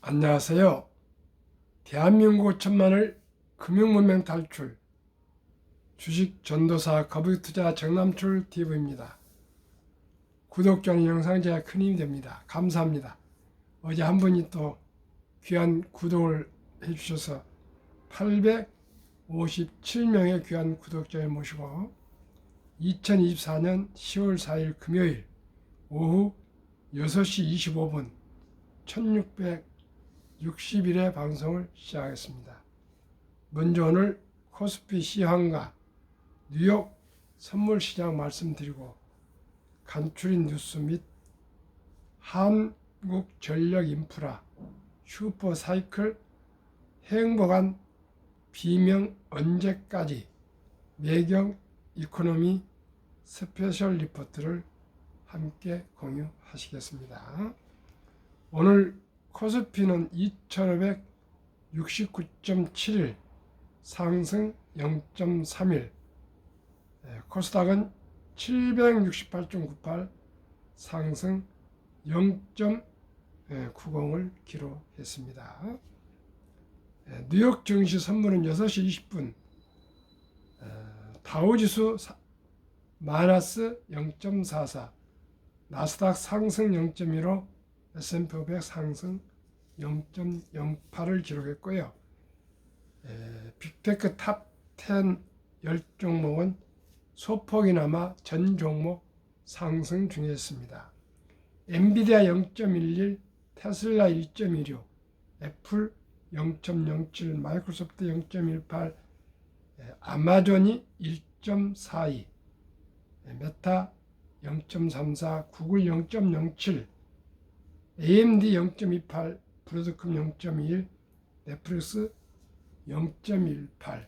안녕하세요. 대한민국 5천만을 금융문명 탈출 주식 전도사 거북이투자 정남출 TV입니다. 구독, 좋아요 영상 제가 큰 힘이 됩니다. 감사합니다. 어제 한 분이 또 귀한 구독을 해주셔서 857명의 귀한 구독자를 모시고 2024년 10월 4일 금요일 오후 6시 25분 1660일의 방송을 시작하겠습니다. 먼저 오늘 코스피 시황과 뉴욕 선물시장 말씀드리고 간추린 뉴스 및 한국전력인프라 슈퍼사이클 행복한 비명 언제까지 매경 이코노미 스페셜 리포트를 함께 공유하시겠습니다. 오늘 코스피는 2569.7일 상승 0.31, 코스닥은 768.98 상승 0.90을 기록했습니다. 뉴욕 증시 선물은 6시 20분 다우지수 마이너스 0.44, 나스닥 상승 0.15, S&P 500 상승 0.08을 기록했고요. 빅테크 탑 10 10종목은 소폭이나마 전 종목 상승 중이었습니다. 엔비디아 0.11, 테슬라 1.16, 애플 0.07, 마이크로소프트 0.18, 아마존이 1.42, 메타 0.34, 구글 0.07, AMD 0.28, 브로드컴 0.21, 넷플릭스 0.18,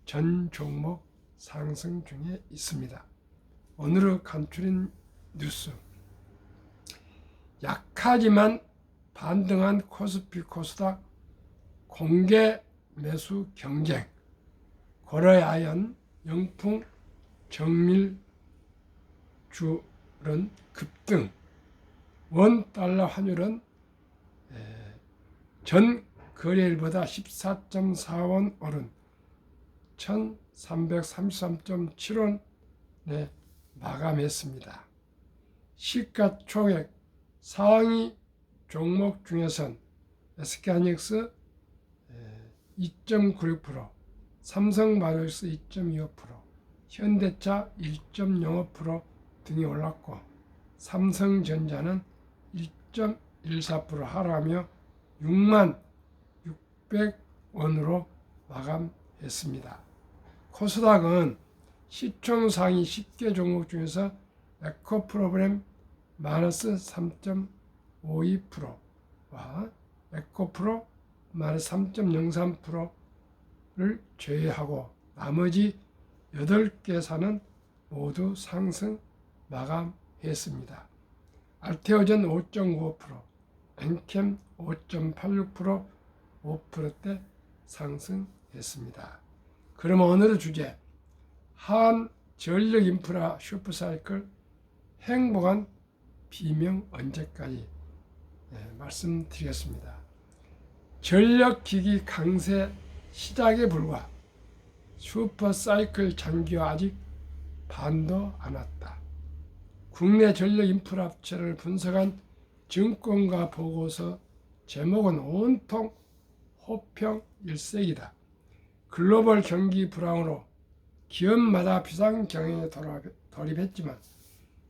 전 종목 상승 중에 있습니다. 오늘의 간추린 뉴스, 약하지만 반등한 코스피 코스닥 공개 매수 경쟁, 고려아연, 영풍, 정밀주는 급등, 원달러 환율은 전 거래일보다 14.4원 오른 1333.7원에 마감했습니다. 시가총액 상위 종목 중에선 SK하이닉스 2.96%, 삼성바이오로스 2.25%, 현대차 1.05% 등이 올랐고 삼성전자는 1.14% 하락하며 6만 600원으로 마감했습니다. 코스닥은 시총 상위 10개 종목 중에서 에코프로그램 마이너스 3.52%와 에코프로 마이너스 3.03%를 제외하고 나머지 8개사는 모두 상승 마감했습니다. 알테오젠 5.95%, 엔캠 5.86%, 5%대 상승했습니다. 그러면 오늘의 주제, 한전력인프라 슈퍼사이클 행복한 비명 언제까지 말씀드리겠습니다. 전력기기 강세 시작에 불과 슈퍼사이클 장기화 아직 반도 안 왔다. 국내 전력인프라 업체를 분석한 증권가 보고서 제목은 온통 호평일색이다. 글로벌 경기 불황으로 기업마다 비상경영에 돌입했지만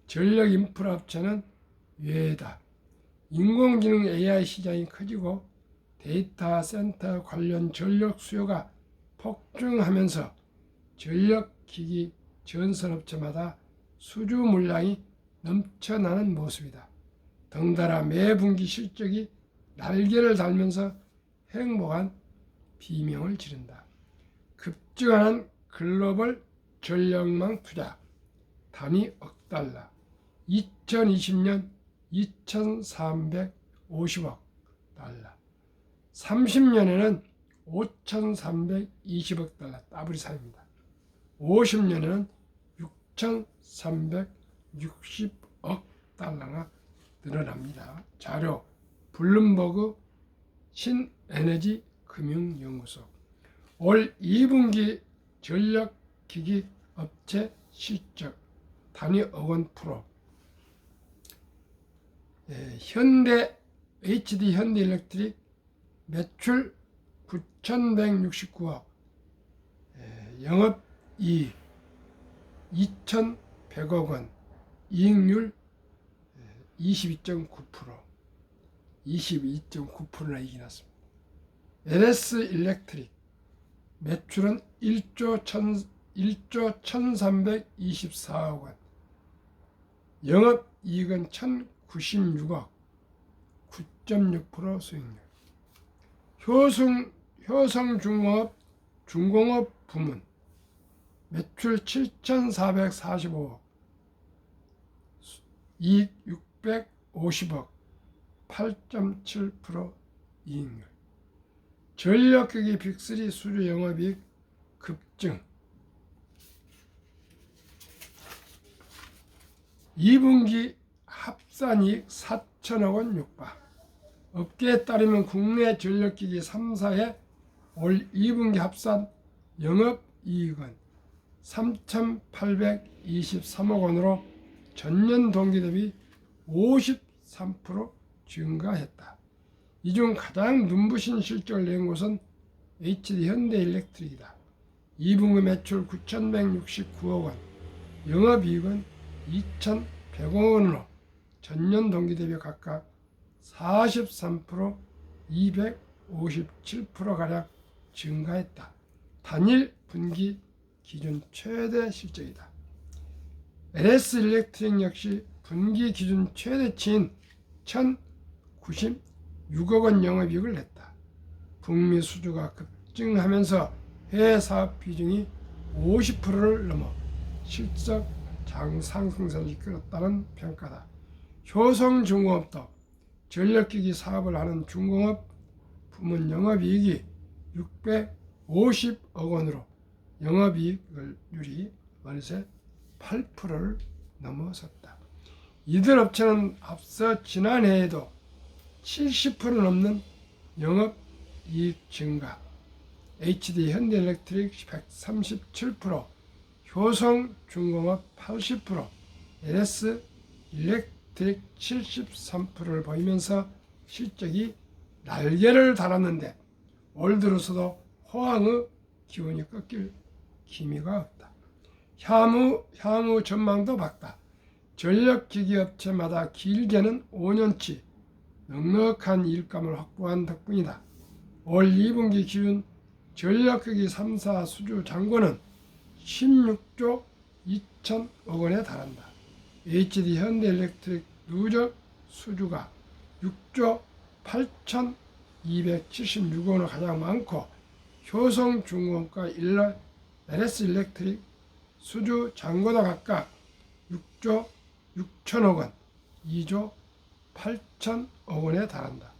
전력인프라 업체는 외다. 인공지능 AI 시장이 커지고 데이터 센터 관련 전력 수요가 폭증하면서 전력기기 전선업체마다 수주 물량이 넘쳐나는 모습이다. 덩달아 매 분기 실적이 날개를 달면서 행복한 비명을 지른다. 급증하는 글로벌 전력망 투자 단위 억 달러, 2020년 2350억 달러, 30년에는 5320억 달러 더블이 사입니다. 50년에는 6360억 달러가 늘어납니다. 자료 블룸버그 신에너지 금융연구소. 올 2분기 전력기기 업체 실적 단위억 원 프로. HD 현대일렉트릭 매출 9,169억, 영업이익 2,100억 원, 이익률 22.9%, 22.9%나 이익이 났습니다. LS 일렉트릭 매출은 1조 1,324억 원, 영업이익은 1,096억, 9.6% 수익률. 효성중공업 부문 매출 7,445억, 이익 650억, 8.7% 이익률. 전력기기 빅3 수주 영업이익 급증. 2분기 합산이익 4천억 원 육박. 업계에 따르면 국내 전력기기 3사의 올 2분기 합산 영업이익은 3,823억 원으로 전년 동기 대비 53% 증가했다. 이 중 가장 눈부신 실적을 낸 곳은 HD 현대일렉트릭이다. 2분기 매출 9,169억 원, 영업이익은 2,100억 원으로 전년 동기 대비 각각 43%, 257%가량 증가했다. 단일 분기 기준 최대 실적이다. LS 일렉트릭 역시 분기 기준 최대치인 1,096억 원 영업이익을 냈다. 북미 수주가 급증하면서 해외 사업 비중이 50%를 넘어 실적 상승세를 이끌었다는 평가다. 효성중공업도 전력기기 사업을 하는 중공업 부문 영업이익이 650억 원으로 영업이익률이 어느새 8%를 넘어섰다. 이들 업체는 앞서 지난해에도 70% 넘는 영업이익 증가, HD 현대일렉트릭 137%, 효성중공업 80%, LS 일렉트릭 73%를 보이면서 실적이 날개를 달았는데 올 들어서도 호황의 기운이 꺾일 기미가 없다. 향후 전망도 밝다. 전력기기 업체마다 길게는 5년치 넉넉한 일감을 확보한 덕분이다. 올 2분기 기준 전력기기 3사 수주 잔고는 16조 2천억 원에 달한다. HD 현대일렉트릭 누적 수주가 6조 8,276억 원으로 가장 많고, 효성중공업과 LS 일렉트릭 수주 잔고도 각각 6조 6천억 원, 2조 8천억 원에 달한다.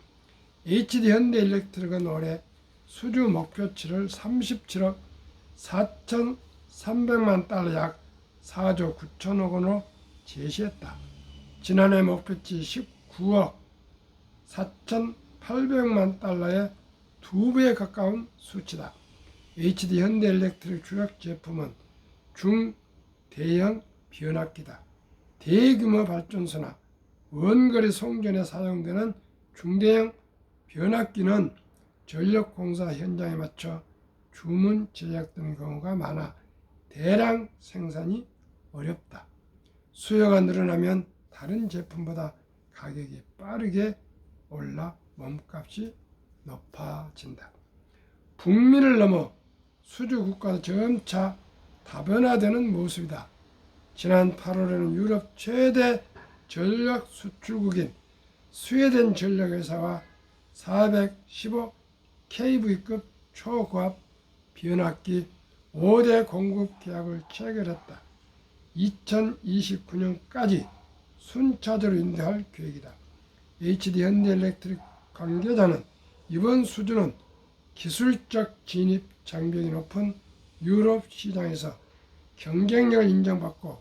HD 현대일렉트릭은 올해 수주 목표치를 37억 4,300만 달러, 약 4조 9천억 원으로 제시했다. 지난해 목표치 19억 4,800만 달러의 2배에 가까운 수치다. HD 현대일렉트릭 주력 제품은 중대형 변압기다. 대규모 발전소나 원거리 송전에 사용되는 중대형 변압기는 전력공사 현장에 맞춰 주문 제작되는 경우가 많아 대량 생산이 어렵다. 수요가 늘어나면 다른 제품보다 가격이 빠르게 올라 몸값이 높아진다. 북미를 넘어 수주 국가도 점차 다변화되는 모습이다. 지난 8월에는 유럽 최대 전력 수출국인 스웨덴 전력회사와 415 kV급 초고압 변압기 5대 공급 계약을 체결했다. 2029년까지 순차적으로 인도할 계획이다. HD 현대일렉트릭 관계자는 이번 수주는 기술적 진입 장벽이 높은 유럽 시장에서 경쟁력을 인정받고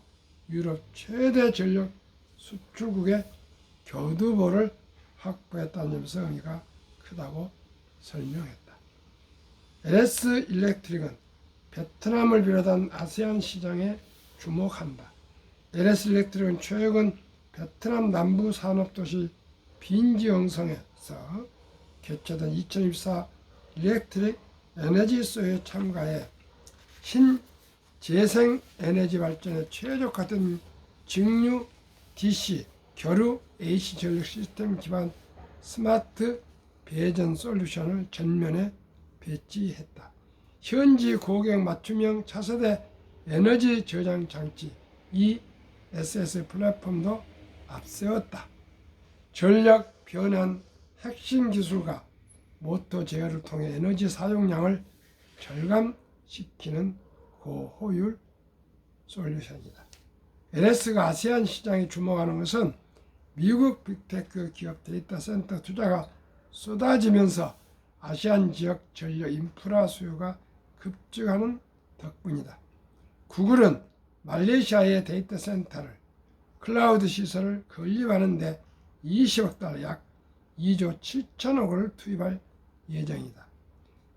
유럽 최대 전력 수출국의 교두보를 확보했다는 점에서 의미가 크다고 설명했다. LS 일렉트릭은 베트남을 비롯한 아세안 시장에 주목한다. LS 일렉트릭은 최근 베트남 남부 산업도시 빈지엉성에서 개최된 2024 일렉트릭 에너지 쇼에 참가해 신재생에너지 발전에 최적화된 직류 DC, 결유 AC 전력 시스템 기반 스마트 배전 솔루션을 전면에 배치했다. 현지 고객 맞춤형 차세대 에너지 저장 장치 ESS 플랫폼도 앞세웠다. 전력 변환 핵심 기술과 모터 제어를 통해 에너지 사용량을 절감시키는 고효율 솔루션이다. LS가 아세안 시장에 주목하는 것은 미국 빅테크 기업 데이터 센터 투자가 쏟아지면서 아시안 지역 전력 인프라 수요가 급증하는 덕분이다. 구글은 말레이시아의 데이터 센터를 클라우드 시설을 건립하는 데 20억 달러 약 2조 7천억 원을 투입할 예정이다.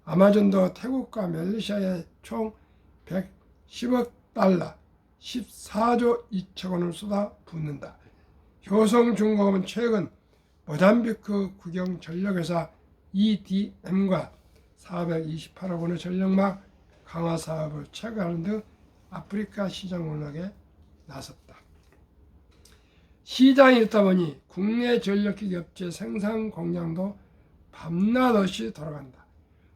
아마존도 태국과 말레이시아에 총 110억 달러 14조 2천 원을 쏟아붓는다. 효성중공업은 최근 모잠비크 국영 전력회사 EDM과 428억 원의 전력망 강화 사업을 체결하는 등 아프리카 시장 공략에 나섰다. 시장이 있다 보니 국내 전력기기 업체 생산 공장도 밤낮 없이 돌아간다.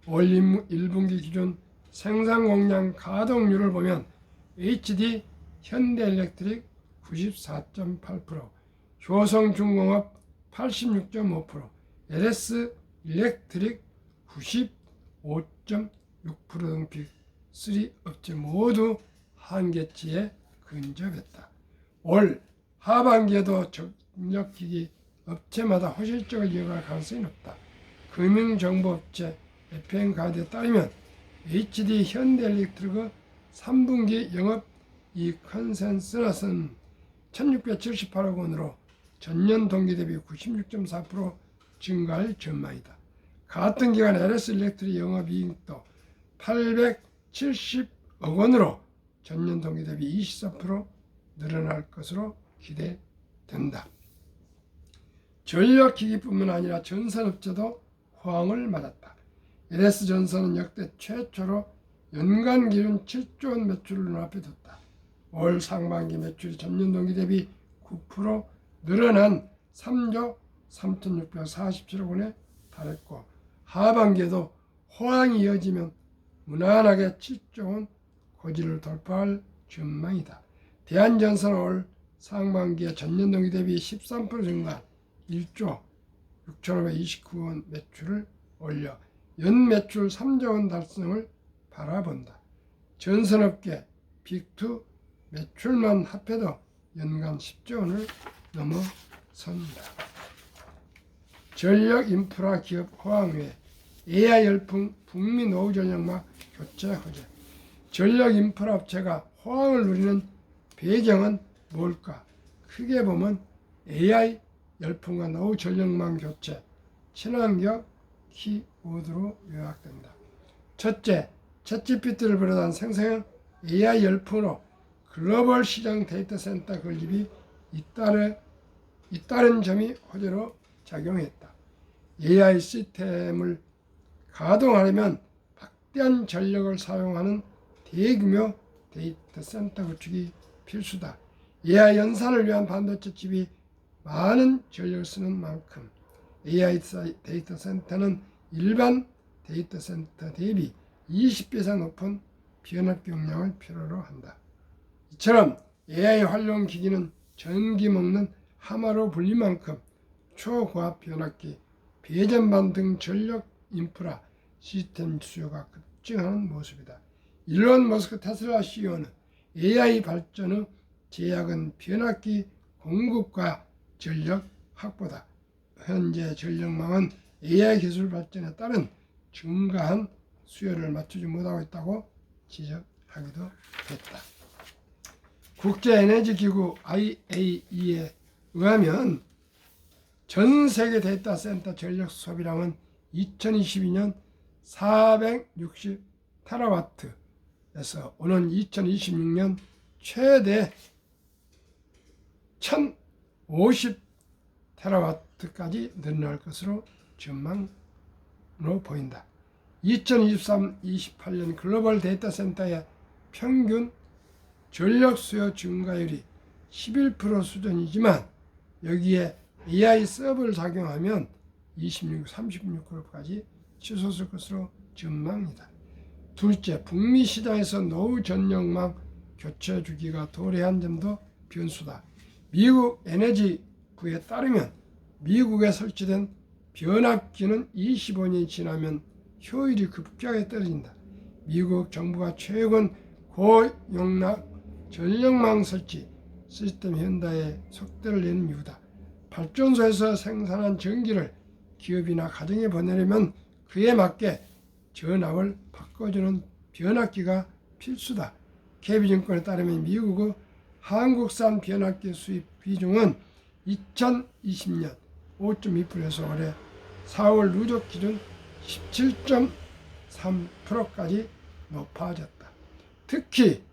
올 1분기 기준 생산 공장 가동률을 보면 HD 현대일렉트릭 94.8%, 효성중공업 86.5%, LS 일렉트릭 95.6% 등 빅3 업체 모두 한계치에 근접했다. 올 하반기에도 전력기기 업체마다 호실적을 이어갈 가능성이 높다. 금융정보업체 FN가드에 따르면 HD 현대일렉트릭의 3분기 영업이익 컨센서스는 1678억 원으로 전년 동기 대비 96.4% 증가할 전망이다. 같은 기간 LS 일렉트릭 영업이익도 870억 원으로 전년 동기 대비 24% 늘어날 것으로 기대된다. 전력기기뿐만 아니라 전선업체도 호황을 맞았다. LS전선은 역대 최초로 연간 기준 7조 원 매출을 눈앞에 뒀다. 올 상반기 매출이 전년 동기 대비 9% 늘어난 3조 3,647억 원에 달했고 하반기에도 호황이 이어지면 무난하게 7조 원 고지를 돌파할 전망이다. 대한전선은 올 상반기에 전년 동기 대비 13% 증가한 1조 6,529억 원 매출을 올려 연매출 3조 원 달성을 바라본다. 전선업계 빅2 매출만 합해도 연간 10조 원을 넘어선다. 전력 인프라 기업 호황 외 AI 열풍 북미 노후 전력망 교체 호재. 전력 인프라 업체가 호황을 누리는 배경은 뭘까? 크게 보면 AI 열풍과 노후 전력망 교체, 친환경 키워드로 요약된다. 첫째, 챗GPT를 비롯한 생성형 AI 열풍으로 글로벌 시장 데이터 센터 건립이 잇따른 점이 호재로 작용했다. AI 시스템을 가동하려면 박대한 전력을 사용하는 대규모 데이터 센터 구축이 필수다. AI 연산을 위한 반도체 칩이 많은 전력을 쓰는 만큼 AI 데이터 센터는 일반 데이터 센터 대비 20배 이상 높은 변압 용량을 필요로 한다. 이처럼 AI 활용 기기는 전기 먹는 하마로 불릴 만큼 초고압 변압기, 배전반 등 전력 인프라 시스템 수요가 급증하는 모습이다. 일론 머스크 테슬라 CEO는 AI 발전 후 제약은 변압기 공급과 전력 확보다. 현재 전력망은 AI 기술 발전에 따른 증가한 수요를 맞추지 못하고 있다고 지적하기도 했다. 국제에너지기구 IAEA에 의하면 전 세계 데이터 센터 전력 소비량은 2022년 460 테라와트에서 오는 2026년 최대 1050 테라와트까지 늘어날 것으로 전망으로 보인다. 2023-28년 글로벌 데이터 센터의 평균 전력 수요 증가율이 11% 수준이지만 여기에 AI 서버를 작용하면 36%까지 치솟을 것으로 전망이다. 둘째, 북미 시장에서 노후 전력망 교체 주기가 도래한 점도 변수다. 미국 에너지부에 따르면 미국에 설치된 변압기는 25년이 지나면 효율이 급격하게 떨어진다. 미국 정부가 최근 고용량 전력망 설치 시스템 현대에 속도를 내는 이유다. 발전소에서 생산한 전기를 기업이나 가정에 보내려면 그에 맞게 전압을 바꿔주는 변압기가 필수다. KB증권에 따르면 미국의 한국산 변압기 수입 비중은 2020년 5.2%에서 올해 4월 누적 기준 17.3%까지 높아졌다. 특히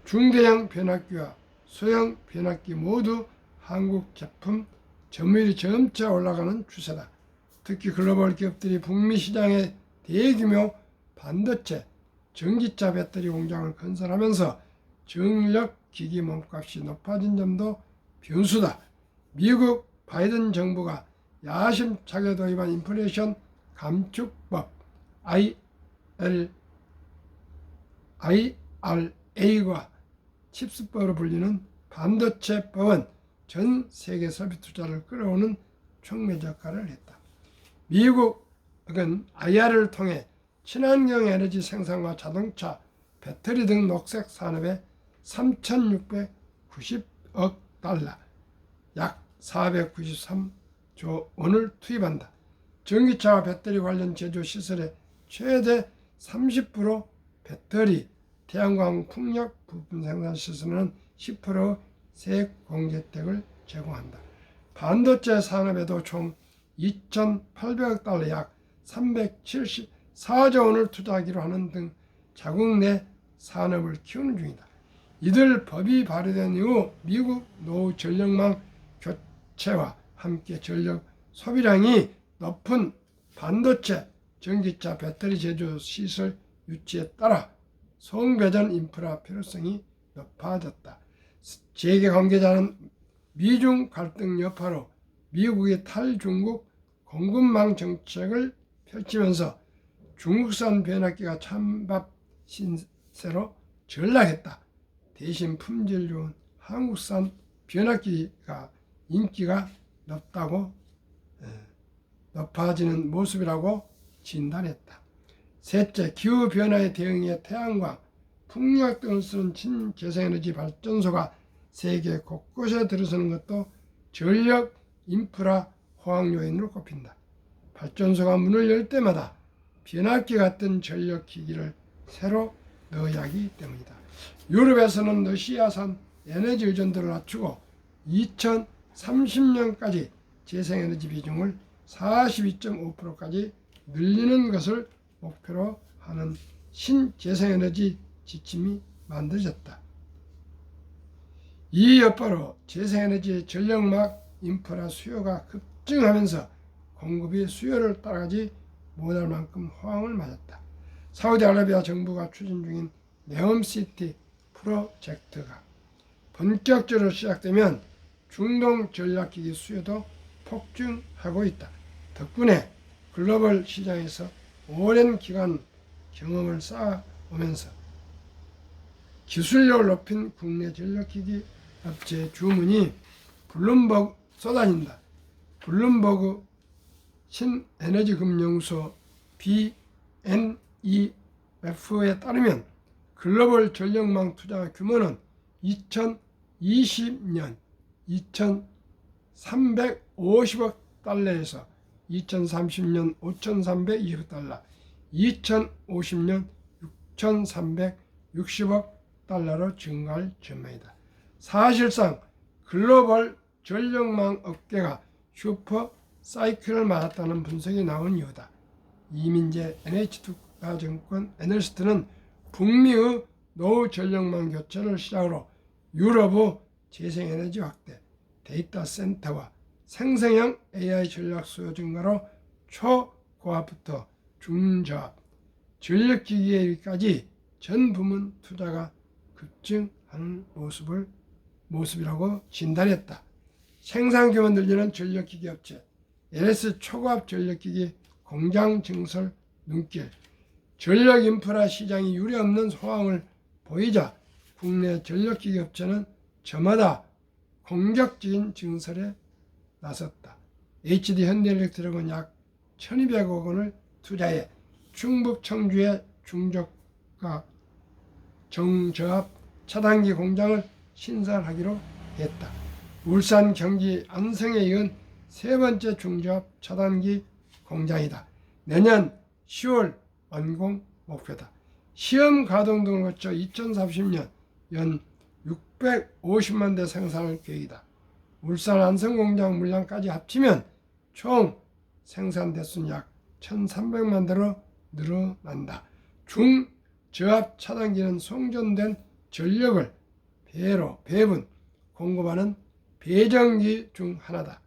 중대형 변압기와 소형 변압기 모두 한국 제품 점유율이 점차 올라가는 추세다. 특히 글로벌 기업들이 북미 시장에 대규모 반도체, 전기차 배터리 공장을 건설하면서 전력 기기 몸값이 높아진 점도 변수다. 미국 바이든 정부가 야심차게 도입한 인플레이션 감축법 IRA가 칩스법으로 불리는 반도체법은 전 세계 소비 투자를 끌어오는 촉매 역할을 했다. 미국은 IR을 통해 친환경 에너지 생산과 자동차, 배터리 등 녹색 산업에 3,690억 달러, 약 493조 원을 투입한다. 전기차와 배터리 관련 제조 시설의 최대 30% 배터리, 태양광 풍력 부품 생산 시설은 10% 세액 공제택을 제공한다. 반도체 산업에도 총 2,800억 달러 약 374조 원을 투자하기로 하는 등 자국 내 산업을 키우는 중이다. 이들 법이 발의된 이후 미국 노후 전력망 교체와 함께 전력 소비량이 높은 반도체, 전기차, 배터리 제조 시설 유치에 따라 송배전 인프라 필요성이 높아졌다. 재계 관계자는 미중 갈등 여파로 미국이 탈중국 공급망 정책을 펼치면서 중국산 변압기가 찬밥 신세로 전락했다. 대신 품질 좋은 한국산 변압기가 인기가 높아지는 모습이라고 진단했다. 셋째, 기후변화에 대응해 태양광, 풍력 등을 쓰는 친재생에너지 발전소가 세계 곳곳에 들어서는 것도 전력 인프라 호황 요인으로 꼽힌다. 발전소가 문을 열 때마다 변압기 같은 전력 기기를 새로 넣어야 하기 때문이다. 유럽에서는 러시아산 에너지 의존도를 낮추고 2030년까지 재생에너지 비중을 42.5%까지 늘리는 것을 목표로 하는 신재생에너지 지침이 만들어졌다. 이 여파로 재생에너지 전력막 인프라 수요가 급증하면서 공급이 수요를 따라가지 못할 만큼 호황을 맞았다. 사우디아라비아 정부가 추진 중인 네옴시티 프로젝트가 본격적으로 시작되면 중동 전략기기 수요도 폭증하고 있다. 덕분에 글로벌 시장에서 오랜 기간 경험을 쌓아오면서 기술력을 높인 국내 전력기기 업체 주문이 블룸버그 쏟아진다. 블룸버그 신에너지금융소 BNEF에 따르면 글로벌 전력망 투자 규모는 2020년 2,350억 달러에서 2030년 5,320억 달러, 2050년 6,360억 달러로 증가할 전망이다. 사실상 글로벌 전력망 업계가 슈퍼 사이클을 맞았다는 분석이 나온 이유다. 이민재 NH2가증권 애널리스트는 북미의 노후 전력망 교체를 시작으로 유럽의 재생에너지 확대, 데이터 센터와 생성형 AI 전략 수요 증가로 초고압부터 중저압, 전력기기에까지 전 부문 투자가 급증하는 모습이라고 진단했다. 생산규모 늘리는 전력기기 업체, LS 초고압 전력기기 공장 증설 눈길, 전력 인프라 시장이 유례없는 호황을 보이자 국내 전력기기 업체는 저마다 공격적인 증설에 나섰다. HD 현대일렉트릭은 약 1200억 원을 투자해 충북 청주의 중저가 정저압 차단기 공장을 신설하기로 했다. 울산 경기 안성에 이은 세 번째 중저압 차단기 공장이다. 내년 10월 완공 목표다. 시험 가동 등을 거쳐 2030년 연 650만 대 생산할 계획이다. 울산 안성공장 물량까지 합치면 총 생산 대수는 약 1300만 대로 늘어난다. 중저압 차단기는 송전된 전력을 배분, 공급하는 배정기 중 하나다.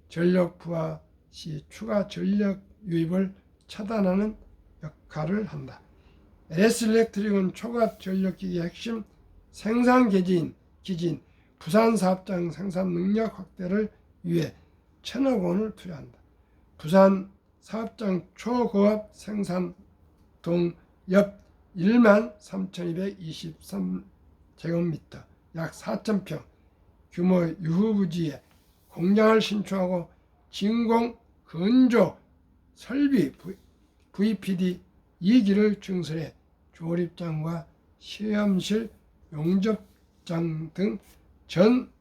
전력 부하 시 추가 전력 유입을 차단하는 역할을 한다. LS 일렉트릭은 초고압 전력기기 핵심 생산 기지인 부산 사업장 생산 능력 확대를 위해 1,000억 원을 투자한다. 부산 사업장 초고압 생산동 옆 13,223제곱미터 약 4,000평 규모 유후부지에 공장을 신축하고 진공 건조 설비 VPD 2기를 증설해 조립장과 시험실, 용접장 등 전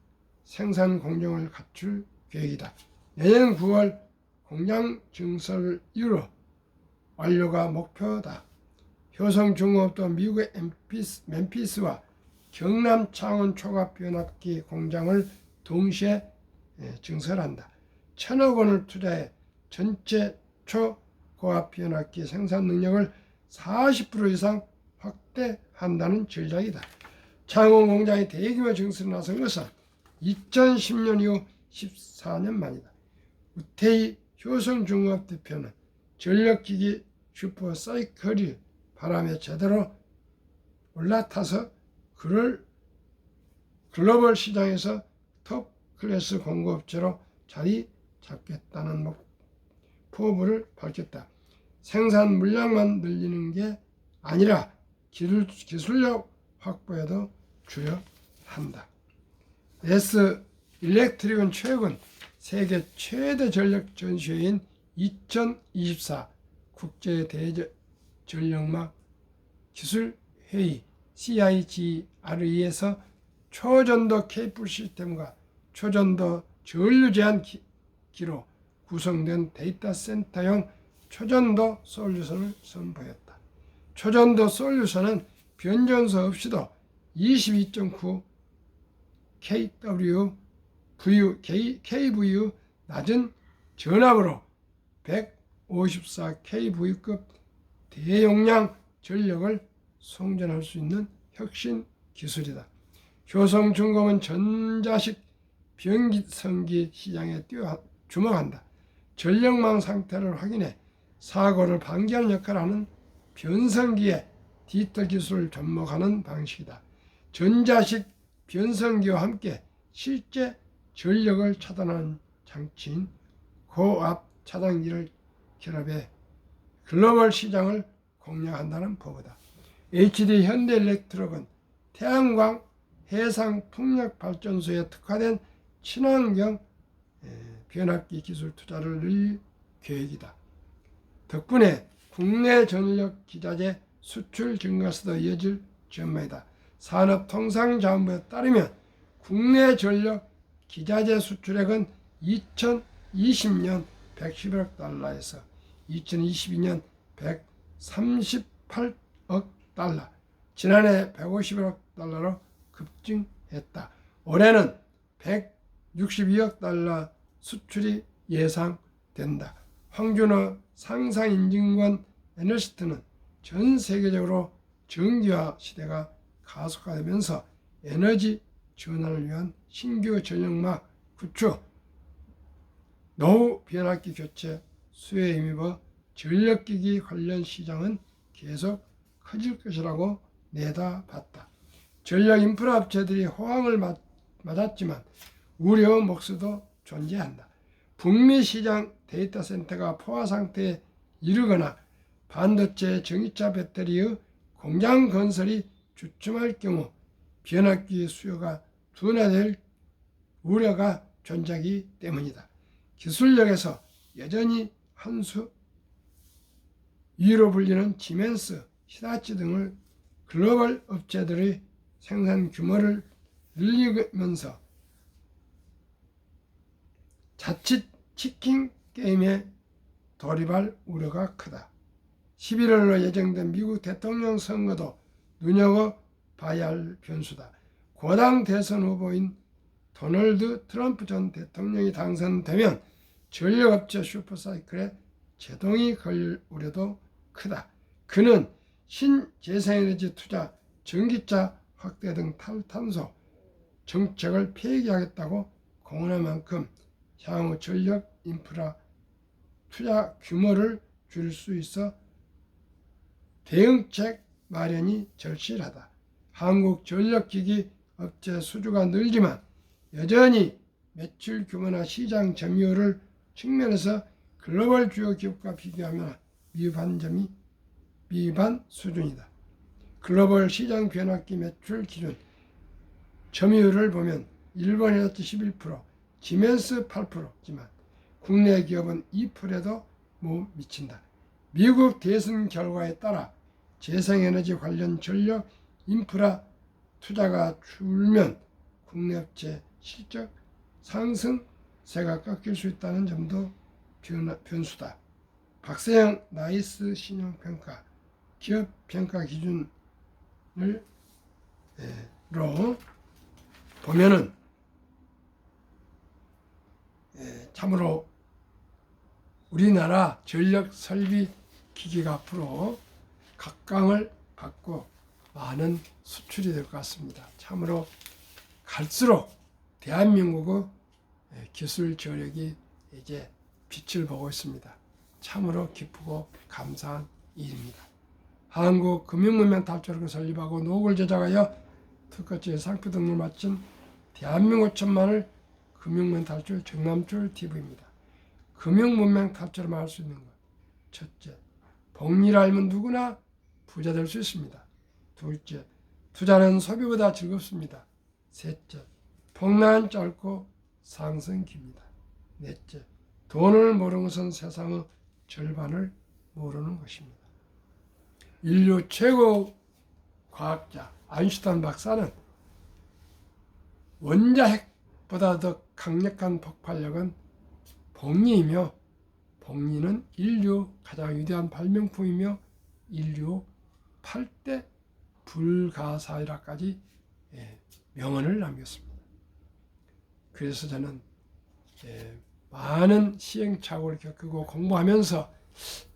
생산 공정을 갖출 계획이다. 내년 9월 공장 증설 이후로 완료가 목표다. 효성중공업도 미국의 멤피스와 경남 창원 초고압 변압기 공장을 동시에 증설한다. 1,000억 원을 투자해 전체 초고압 변압기 생산 능력을 40% 이상 확대한다는 전략이다. 창원 공장의 대규모 증설에 나선 것은 2010년 이후 14년 만이다. 우태희 효성중공업 대표는 전력기기 슈퍼사이클이 바람에 제대로 올라타서 그를 글로벌 시장에서 톱 클래스 공급업체로 자리 잡겠다는 포부를 밝혔다. 생산 물량만 늘리는 게 아니라 기술력 확보에도 주력한다. S 일렉트릭은 최근 세계 최대 전력 전시회인 2024 국제 대전력막 기술회의 CIGRE에서 초전도 케이블 시스템과 초전도 전류 제한기로 구성된 데이터 센터용 초전도 솔루션을 선보였다. 초전도 솔루션은 변전소 없이도 22.9 kV의 낮은 전압으로 154 kV급 대용량 전력을 송전할 수 있는 혁신 기술이다. 효성중공은 전자식 변기성기 시장에 주목한다. 전력망 상태를 확인해 사고를 방지하는 역할을 하는 변성기에 디지털 기술을 접목하는 방식이다. 전자식 변성기와 함께 실제 전력을 차단하는 장치인 고압 차단기를 결합해 글로벌 시장을 공략한다는 포부다. HD 현대일렉트릭은 태양광 해상 풍력 발전소에 특화된 친환경 변압기 기술 투자를 늘릴 계획이다. 덕분에 국내 전력 기자재 수출 증가세도 이어질 전망이다. 산업통상자원부에 따르면 국내 전력 기자재 수출액은 2020년 111억 달러에서 2022년 138억 달러, 지난해 151억 달러로 급증했다. 올해는 162억 달러 수출이 된다. 황준호 상상인증원 에너시스트는 전 세계적으로 전기화 시대가 가속화되면서 에너지 전환을 위한 신규 전력막 구축, 노후 변압기 교체, 수요에 힘입어 전력기기 관련 시장은 계속 커질 것이라고 내다봤다. 전력 인프라 업체들이 호황을 맞았지만 우려 목소도 존재한다. 북미 시장 데이터 센터가 포화 상태에 이르거나 반도체 전기차 배터리의 공장 건설이 주춤할 경우 변압기 수요가 둔화될 우려가 존재하기 때문이다. 기술력에서 여전히 한 수 위로 불리는 시멘스, 히타치 등을 글로벌 업체들의 생산 규모를 늘리면서 자칫 치킨 게임에 돌입할 우려가 크다. 11월로 예정된 미국 대통령 선거도 눈여겨봐야 할 변수다. 고당 대선 후보인 도널드 트럼프 전 대통령이 당선되면 전력업체 슈퍼사이클에 제동이 걸릴 우려도 크다. 그는 신재생에너지 투자, 전기차 확대 등 탈탄소 정책을 폐기하겠다고 공언한 만큼 향후 전력 인프라 투자 규모를 줄일 수 있어 대응책 마련이 절실하다. 한국전력기기 업체 수주가 늘지만 여전히 매출 규모나 시장 점유율을 측면에서 글로벌 주요 기업과 비교하면 미반 수준이다. 글로벌 시장 변압기 매출 기준 점유율을 보면 일본 에너지 11%, 지멘스 8%지만 국내 기업은 2%에도 못 미친다. 미국 대선 결과에 따라 재생에너지 관련 전력 인프라 투자가 줄면 국내 업체 실적 상승세가 꺾일 수 있다는 점도 변수다. 박세영 나이스 신용평가 기업평가 기준으로 보면은 참으로 우리나라 전력 설비 기기가 앞으로 각광을 받고 많은 수출이 될 것 같습니다. 참으로 갈수록 대한민국의 기술 저력이 이제 빛을 보고 있습니다. 참으로 기쁘고 감사한 일입니다. 한국금융문명 탈출을 설립하고 노후를 제작하여 특허증 상표 등록을 마친 대한민국 천만을 금융문명 탈출 정남출 TV입니다. 금융문명 탈출을 할 수 있는 것. 첫째, 복리를 알면 누구나 부자 될 수 있습니다. 둘째, 투자는 소비보다 즐겁습니다. 셋째, 폭락은 짧고 상승 깁니다. 넷째, 돈을 모르는 것은 세상의 절반을 모르는 것입니다. 인류 최고 과학자 아인슈타인 박사는 원자핵보다 더 강력한 폭발력은 복리이며 복리는 인류 가장 위대한 발명품이며 인류 8대 불가사의라까지 명언을 남겼습니다. 그래서 저는 많은 시행착오를 겪고 공부하면서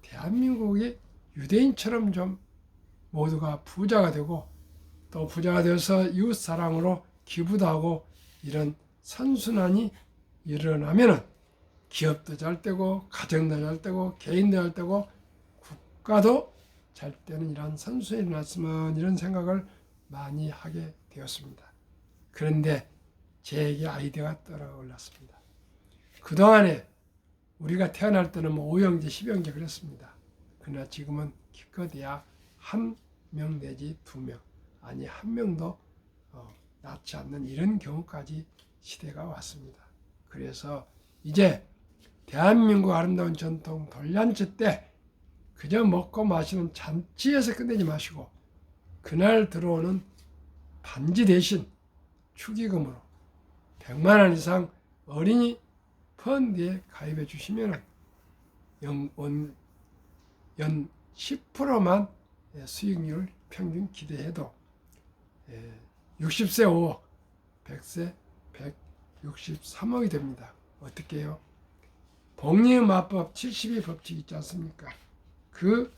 대한민국이 유대인처럼 좀 모두가 부자가 되고 또 부자가 되어서 이웃사랑으로 기부도 하고 이런 선순환이 일어나면은 기업도 잘 되고 가정도 잘 되고 개인도 잘 되고 국가도 잘 되는 이런 선순환이 일어났으면 이런 생각을 많이 하게 되었습니다. 그런데 제게 아이디어가 떠올랐습니다. 그동안에 우리가 태어날 때는 뭐 5형제, 10형제 그랬습니다. 그러나 지금은 기껏해야 1명 내지 2명, 아니 1명도 낳지 않는 이런 경우까지 시대가 왔습니다. 그래서 이제 대한민국 아름다운 전통 돌잔치 때 그저 먹고 마시는 잔치에서 끝내지 마시고 그날 들어오는 반지 대신 축의금으로 100만 원 이상 어린이 펀드에 가입해 주시면 연 10%만 수익률 평균 기대해도 60세 5억, 100세 163억이 됩니다. 어떻게 해요? 복리음합법 72 법칙 있지 않습니까? 그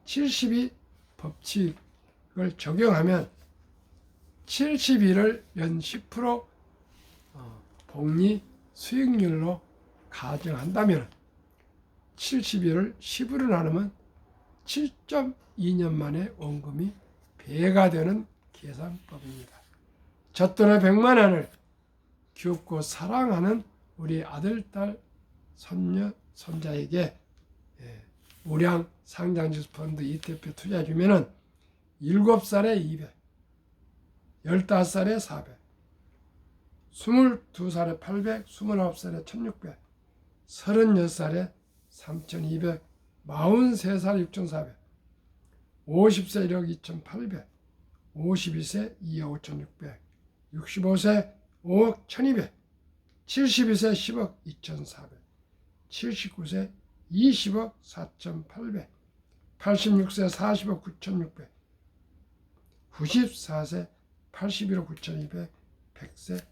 72 법칙을 적용하면 72를 연 10% 복리 수익률로 가정한다면 72를 10으로 나누면 7.2년 만에 원금이 배가 되는 계산법입니다. 젖돈의 100만 원을 귀엽고 사랑하는 우리 아들, 딸, 손녀, 손자에게 우량 상장지수펀드 ETF 투자해 주면은 7살에 200, 15살에 400, 22살에 800, 29살에 1600, 36살에 3200, 43살 6400, 50세 1억 2800, 52세 2억 5600, 65세 5억 1200, 72세 10억 2400, 79세 20억 4800, 86세 40억 9600, 94세 81억 9200, 100세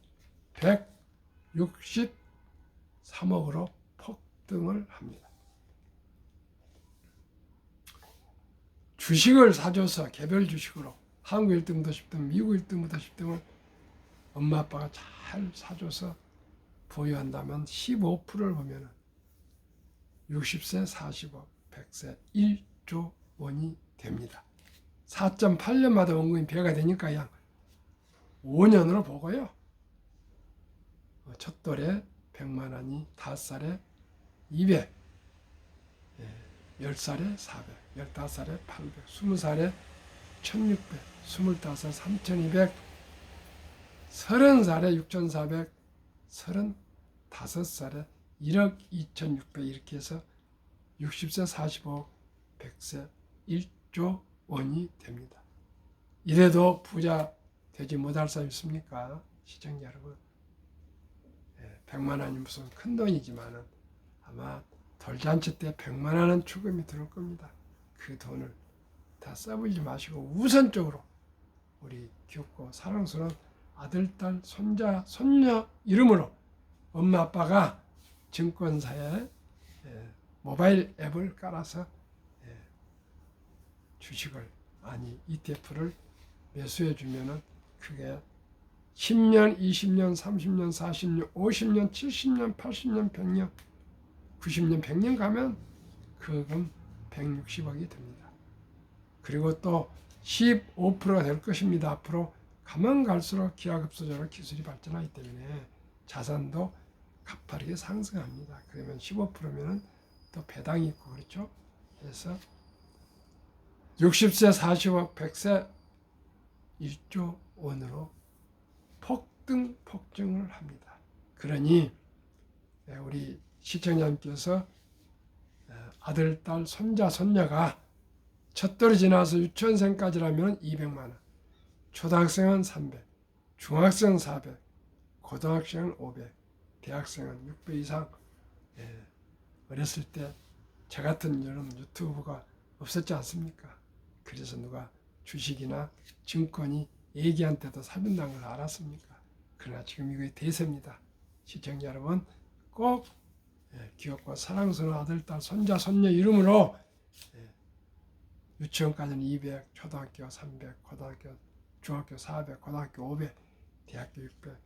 163억으로 폭등을 합니다. 주식을 사줘서 개별 주식으로 한국 1등부터 10등, 미국 1등부터 10등을 엄마 아빠가 잘 사줘서 보유한다면 15%를 보면 60세 40억, 100세 1조 원이 됩니다. 4.8년마다 원금이 배가 되니까 약 5년으로 보고요. 첫 돌에 100만 원이 5살에 200, 10살에 400, 15살에 800, 20살에 1600, 25살에 3200, 30살에 6400, 35살에 1억 2600 이렇게 해서 60세 45억, 100세 1조 원이 됩니다. 이래도 부자 되지 못할 사람 있습니까? 시청자 여러분. 100만 원이 무슨 큰 돈이지만은 아마 돌잔치 때 100만 원은 추금이 들어올 겁니다. 그 돈을 다 써버리지 마시고 우선적으로 우리 귀엽고 사랑스러운 아들, 딸, 손자, 손녀 이름으로 엄마 아빠가 증권사에 모바일 앱을 깔아서 주식을 ETF를 매수해 주면은 그게 10년, 20년, 30년, 40년, 50년, 70년, 80년, 100년, 90년, 100년 가면 그금 160억이 됩니다. 그리고 또 15%가 될 것입니다. 앞으로 가면 갈수록 기하급수적으로 기술이 발전하기 때문에 자산도 가파르게 상승합니다. 그러면 15%면은 또 배당이 있고 그렇죠. 그래서 60세 40억, 100세 1조 원으로 폭증을 합니다. 그러니 우리 시청자님께서 아들, 딸, 손자, 손녀가 첫돌이 지나서 유치원생까지라면 200만 원, 초등학생은 300, 중학생은 400, 고등학생은 500, 대학생은 600 이상. 어렸을 때 저 같은 이런 유튜브가 없었지 않습니까? 그래서 누가 주식이나 증권이 애기한테도 사준다는 걸 알았습니까? 그러나 지금 이거 대세입니다. 시청자 여러분 꼭 귀엽고 사랑스러운 아들, 딸, 손자, 손녀 이름으로 유치원까지는 200, 초등학교 300, 고등학교, 중학교 400, 고등학교 500, 대학교 600.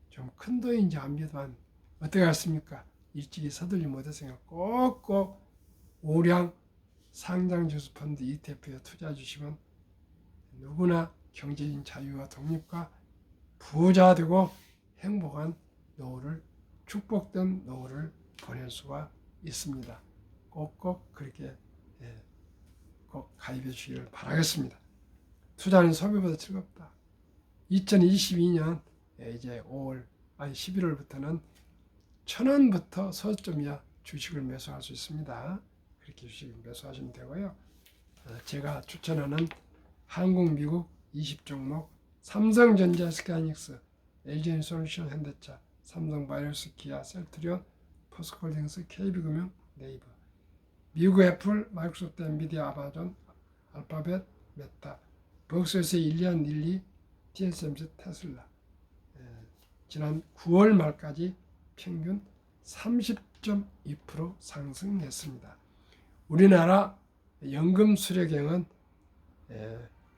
좀 큰 돈인지 압니다만 어떻게 했습니까? 일찍이 서둘리 못했으니까 꼭꼭 우량 상장지수펀드 ETF에 투자해 주시면 누구나 경제적인 자유와 독립과 부자 되고 행복한 노후를, 축복된 노후를 보낼 수가 있습니다. 꼭꼭 그렇게 꼭 가입해 주시기를 바라겠습니다. 투자는 소비보다 즐겁다. 2022년 이제 11월부터는 1,000원부터 서점 이하 주식을 매수할 수 있습니다. 그렇게 주식을 매수하시면 되고요. 제가 추천하는 한국, 미국 20종목 삼성전자, SK하이닉스, LG에너지솔루션, 현대차, 삼성바이오로스, 기아, 셀트리온, 포스코홀딩스, KB금융, 네이버, 미국 애플, 마이크로소프트, 엔비디아, 아마존, 알파벳, 메타, 벅스에서 1년 1, 2, TSMC, 테슬라. 지난 9월 말까지 평균 30.2% 상승했습니다. 우리나라 연금 수령액은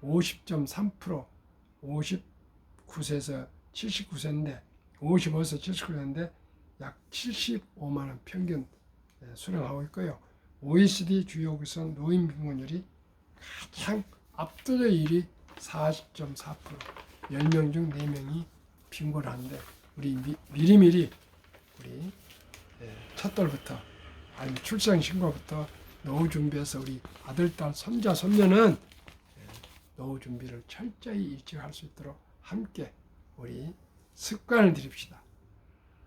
50.3%, 59세에서 79세인데 55에서 79세인데 약 75만 원 평균 수령하고 있고요. OECD 주요국에서 노인 빈곤율이 가장 압도적 1위 40.4%, 10명 중 4명이 빈곤한데 우리 미리미리 우리 첫돌부터 아니면 출생 신고부터 노후 준비해서 우리 아들, 딸, 손자, 손녀는 노후 준비를 철저히 일찍할 수 있도록 함께 우리 습관을 들입시다.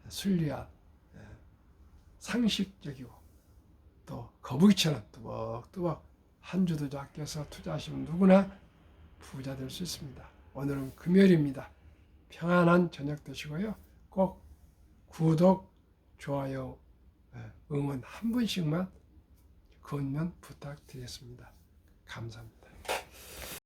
순리한 상식적이고 또 거북이처럼 뚜벅뚜벅 한 주도 아껴서 투자하시면 누구나 부자 될 수 있습니다. 오늘은 금요일입니다. 평안한 저녁 되시고요. 꼭 구독, 좋아요, 응원 한 분씩만 건면 부탁드리겠습니다. 감사합니다.